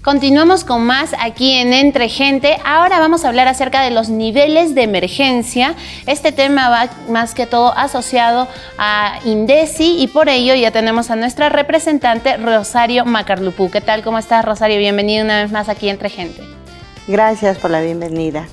Continuamos con más aquí en Entre Gente. Ahora vamos a hablar acerca de los niveles de emergencia. Este tema va más que todo asociado a INDECI y por ello ya tenemos a nuestra representante Rosario Macarlupú. ¿Qué tal? ¿Cómo estás, Rosario? Bienvenida una vez más aquí Entre Gente. Gracias por la bienvenida.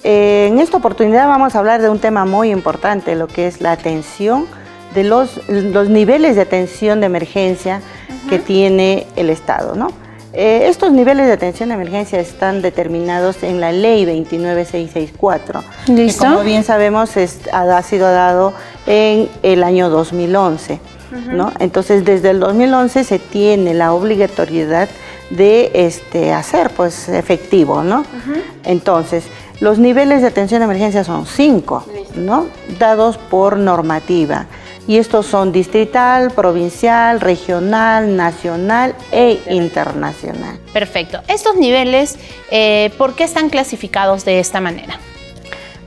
En esta oportunidad vamos a hablar de un tema muy importante, lo que es la atención de los niveles de atención de emergencia que tiene el Estado, ¿no? Estos niveles de atención de emergencia están determinados en la Ley 29664. ¿Listo? Que, como bien sabemos, ha sido dado en el año 2011, ¿no? Entonces, desde el 2011 se tiene la obligatoriedad de hacer, pues, efectivo, ¿no? Entonces, los niveles de atención de emergencia son 5, ¿no? Dados por normativa. Y estos son distrital, provincial, regional, nacional e internacional. Perfecto. Estos niveles, ¿por qué están clasificados de esta manera?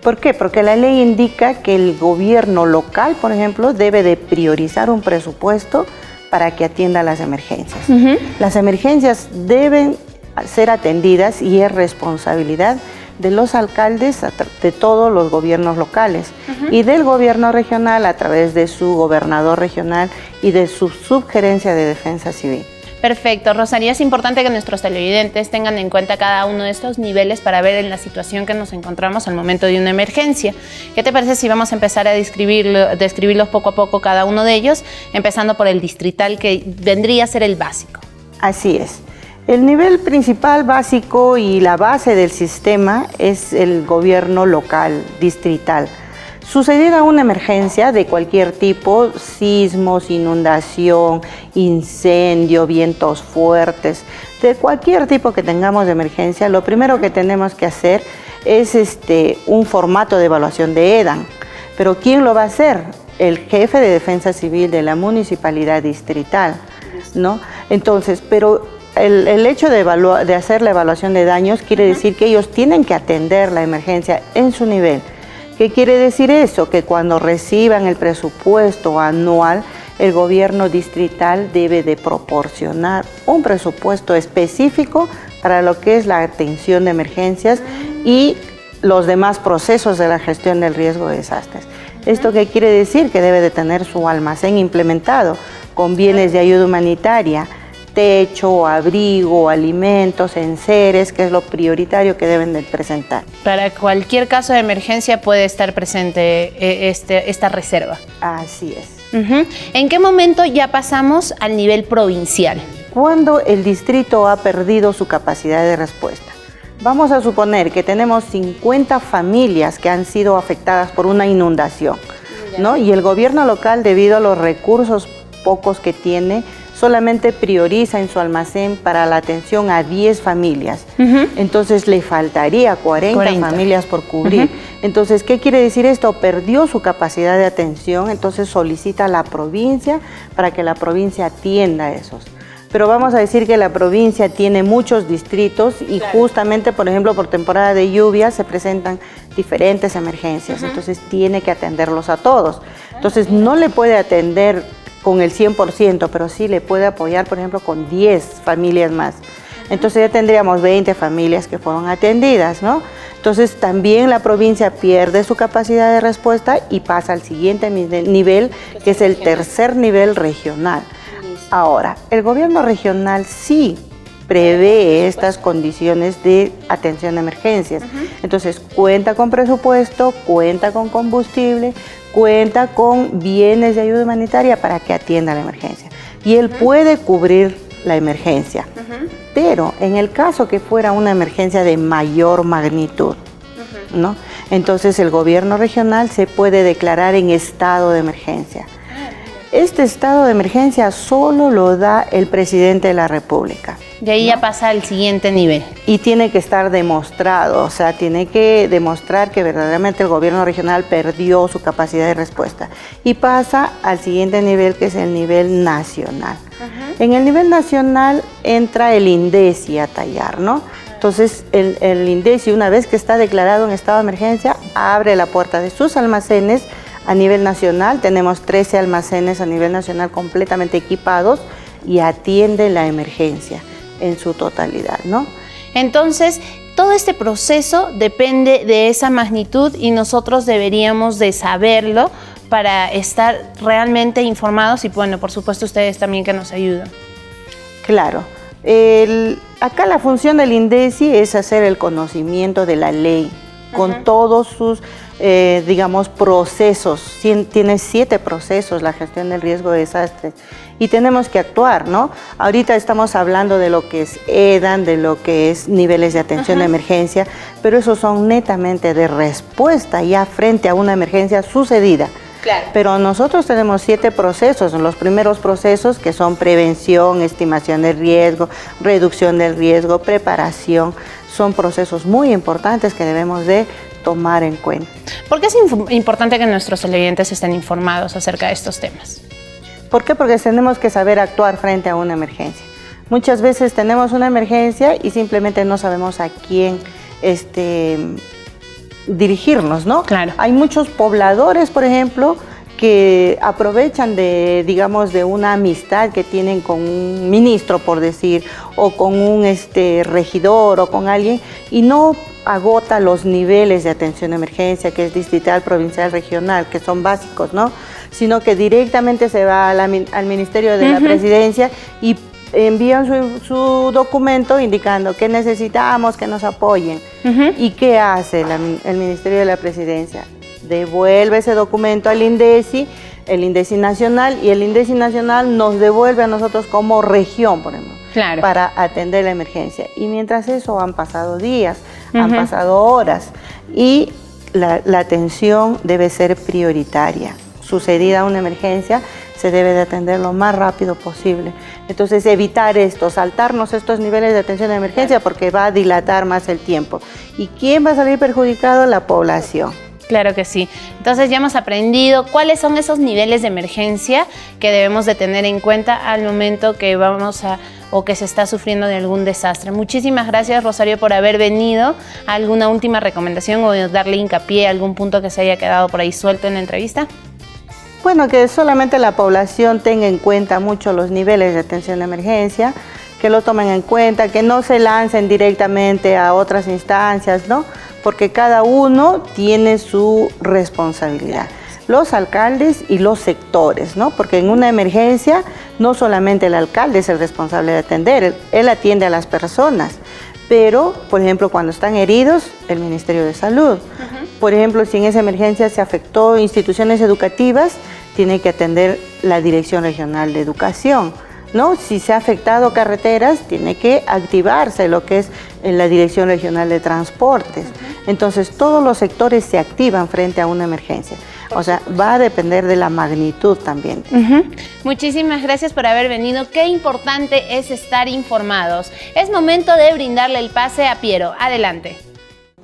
¿Por qué? Porque la ley indica que el gobierno local, por ejemplo, debe de priorizar un presupuesto para que atienda las emergencias. Las emergencias deben ser atendidas y es responsabilidad de los alcaldes de todos los gobiernos locales y del gobierno regional a través de su gobernador regional y de su subgerencia de defensa civil. Perfecto, Rosario, es importante que nuestros televidentes tengan en cuenta cada uno de estos niveles para ver en la situación que nos encontramos al momento de una emergencia. ¿Qué te parece si vamos a empezar a describirlos poco a poco cada uno de ellos, empezando por el distrital, que vendría a ser el básico? Así es. El nivel principal, básico y la base del sistema es el gobierno local, distrital. Sucedida una emergencia de cualquier tipo, sismos, inundación, incendio, vientos fuertes, de cualquier tipo que tengamos de emergencia, lo primero que tenemos que hacer es un formato de evaluación de EDAN. Pero ¿quién lo va a hacer? El jefe de defensa civil de la municipalidad distrital, ¿no? Entonces, pero el hecho de hacer la evaluación de daños quiere decir que ellos tienen que atender la emergencia en su nivel. ¿Qué quiere decir eso? Que cuando reciban el presupuesto anual, el gobierno distrital debe de proporcionar un presupuesto específico para lo que es la atención de emergencias y los demás procesos de la gestión del riesgo de desastres. ¿Esto qué quiere decir? Que debe de tener su almacén implementado con bienes de ayuda humanitaria, techo, abrigo, alimentos, enseres, que es lo prioritario que deben de presentar. Para cualquier caso de emergencia puede estar presente esta reserva. Así es. ¿En qué momento ya pasamos al nivel provincial? Cuando el distrito ha perdido su capacidad de respuesta. Vamos a suponer que tenemos 50 familias que han sido afectadas por una inundación, ¿no? Y el gobierno local, debido a los recursos pocos que tiene, solamente prioriza en su almacén para la atención a 10 familias. Entonces le faltaría 40 familias por cubrir. Entonces, ¿qué quiere decir esto? Perdió su capacidad de atención, entonces solicita a la provincia para que la provincia atienda a esos. Pero vamos a decir que la provincia tiene muchos distritos y justamente, por ejemplo, por temporada de lluvia se presentan diferentes emergencias, entonces tiene que atenderlos a todos. Entonces no le puede atender con el 100%, pero sí le puede apoyar, por ejemplo, con 10 familias más. Entonces ya tendríamos 20 familias que fueron atendidas, ¿no? Entonces también la provincia pierde su capacidad de respuesta y pasa al siguiente nivel, que es el tercer nivel regional. Ahora, el gobierno regional sí prevé estas condiciones de atención de emergencias. Entonces cuenta con presupuesto, cuenta con combustible, cuenta con bienes de ayuda humanitaria para que atienda la emergencia. Y él puede cubrir la emergencia. Pero en el caso que fuera una emergencia de mayor magnitud, ¿no? Entonces el gobierno regional se puede declarar en estado de emergencia. Este estado de emergencia solo lo da el presidente de la República. De ahí ya pasa al siguiente nivel. Y tiene que estar demostrado, o sea, tiene que demostrar que verdaderamente el gobierno regional perdió su capacidad de respuesta. Y pasa al siguiente nivel, que es el nivel nacional. En el nivel nacional entra el INDECI a tallar, ¿no? Entonces, el INDECI, una vez que está declarado en estado de emergencia, abre la puerta de sus almacenes. A nivel nacional tenemos 13 almacenes a nivel nacional completamente equipados y atiende la emergencia. en su totalidad, ¿no? Entonces, todo este proceso depende de esa magnitud y nosotros deberíamos de saberlo para estar realmente informados y, bueno, por supuesto, ustedes también que nos ayudan. Claro. Acá la función del INDECI es hacer el conocimiento de la ley con todos sus, digamos, procesos. Tiene 7 procesos la gestión del riesgo de desastres y tenemos que actuar, ¿no? Ahorita estamos hablando de lo que es EDAN, de lo que es niveles de atención de emergencia, pero esos son netamente de respuesta ya frente a una emergencia sucedida. Claro. Pero nosotros tenemos 7 procesos, los primeros procesos que son prevención, estimación del riesgo, reducción del riesgo, preparación, son procesos muy importantes que debemos de tomar en cuenta. ¿Por qué es importante que nuestros televidentes estén informados acerca de estos temas? ¿Por qué? Porque tenemos que saber actuar frente a una emergencia. Muchas veces tenemos una emergencia y simplemente no sabemos a quién dirigirnos, ¿no? Claro. Hay muchos pobladores, por ejemplo, que aprovechan de, digamos, de una amistad que tienen con un ministro, por decir, o con un regidor o con alguien, y no agota los niveles de atención de emergencia, que es distrital, provincial, regional, que son básicos, ¿no? Sino que directamente se va al Ministerio de la Presidencia y envían su documento indicando que necesitamos que nos apoyen. ¿Y qué hace el Ministerio de la Presidencia? Devuelve ese documento al INDECI, el INDECI nacional, y el INDECI nacional nos devuelve a nosotros como región, por ejemplo, claro, para atender la emergencia. Y mientras eso han pasado días, han pasado horas, y la atención debe ser prioritaria. Sucedida una emergencia, se debe de atender lo más rápido posible. Entonces, evitar esto, saltarnos estos niveles de atención de emergencia, porque va a dilatar más el tiempo. ¿Y quién va a salir perjudicado? La población. Claro que sí. Entonces ya hemos aprendido cuáles son esos niveles de emergencia que debemos de tener en cuenta al momento que o que se está sufriendo de algún desastre. Muchísimas gracias, Rosario, por haber venido. ¿Alguna última recomendación o darle hincapié a algún punto que se haya quedado por ahí suelto en la entrevista? Bueno, que solamente la población tenga en cuenta mucho los niveles de atención de emergencia, que lo tomen en cuenta, que no se lancen directamente a otras instancias, ¿no? Porque cada uno tiene su responsabilidad. Los alcaldes y los sectores, ¿no? Porque en una emergencia no solamente el alcalde es el responsable de atender, él atiende a las personas. Pero, por ejemplo, cuando están heridos, el Ministerio de Salud. Por ejemplo, si en esa emergencia se afectó instituciones educativas, tiene que atender la Dirección Regional de Educación, ¿no? Si se ha afectado carreteras, tiene que activarse lo que es la Dirección Regional de Transportes. Entonces, todos los sectores se activan frente a una emergencia. O sea, va a depender de la magnitud también. Muchísimas gracias por haber venido. Qué importante es estar informados. Es momento de brindarle el pase a Piero. Adelante.